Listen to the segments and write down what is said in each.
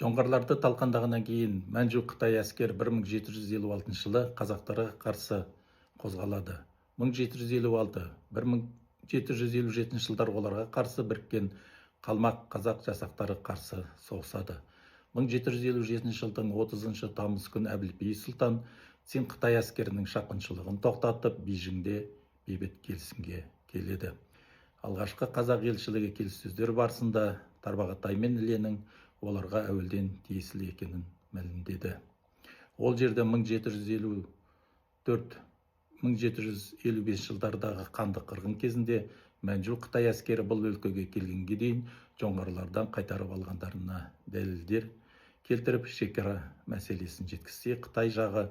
Жоңғарларды талқандағаннан кейін Мәнжу Қытай әскер 1756 жылы қазақтарға қарсы қозғалады. 1756-1757 жылдар оларға қарсы біріккен қалмақ қазақ жасақтары қарсы соғысады. 1757 жылдың 30 тамыз күні Әбілпейіз сұлтан Цин Қытай әскерінің шапқыншылығын тоқтатып, Бейжіңде бейбіт келісімге келеді. Алғашқы қазақ елшілігі келіссөздер барысында Тарбағатай мен Іленің оларға әуелден тиесілі екенін мәлімдеді. Ол жерде 1754-1755 жылдардағы қанды қырғын кезінде Мәнжу Қытай әскері бұл өлкеге келгенге дейін жоңғарлардан қайтарып алғандарына дәлелдер келтіріп, шекара мәселесін жеткізсе, Қытай жағы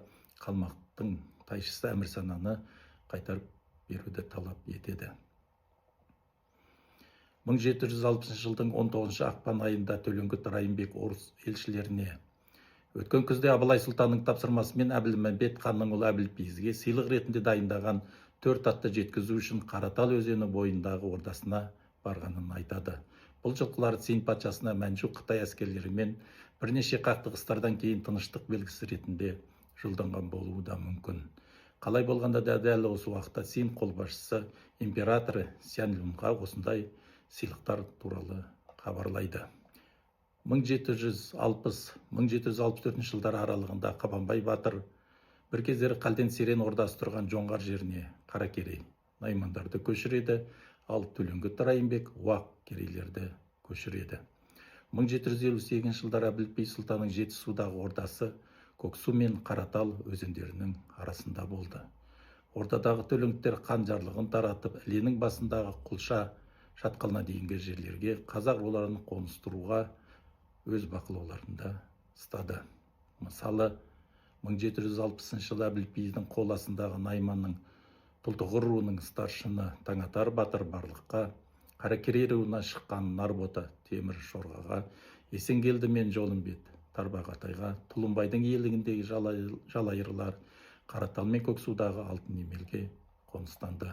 қалмақтың тайшысы Әмірсананы қайтарып беруді талап етеді. 1760 жылдың 19 ақпан айында Төлеңгіт Райымбек орыс елшілеріне өткен күзде Абылай сұлтанның тапсырмасымен Әбілмәмбет ханның ұлы Әбілпейізге сыйлық ретінде дайындаған 4 атты жеткізу үшін Қаратал өзені бойындағы ордасына барғанын айтады. Бұл жылқылар Цин патшасына Мәнжу Қытай әскерлерімен бірнеше қақтығыстардан кейін тыныштық белгісі ретінде жолданған болуы да мүмкін. Қалай болғанда да дәл осы уақытта Цин қолбасшысы императоры Сяньлунға осындай сыйлықтар туралы хабарлайды. 1760-1764 жылдар аралығында Қабанбай батыр бір кездері Қалден Серен ордасы тұрған жоңғар жеріне Қаракерей наймандарды көшіреді, ал Төлеңгіт Райымбек уақ керейлерді көшіреді. 1758 жылдар Әбілпей сұлтанның Жетісудағы ордасы Көксу мен Қаратал өзендерінің арасында болды. Ордадағы төлеңгіттер хан жарлығын таратып, Іленің басындағы Құлша шатқалына дейінгі жерлерге қазақ руларын қоныстыруға өз бақылауларында ұстады. Мысалы, 1760 жылы Әбілпейіздің қол астындағы Найманның Тұлтұғыр руының старшыны Таңатар батыр барлыққа, Қаракерей руына шыққан Нарбота Темір Шорғаға, Есенгелді мен Жолымбет Тарбағатайға, Тұлымбайдың иелігіндегі жалайырлар Қаратал мен Көксудағы Алтын Емелге қоныстанды.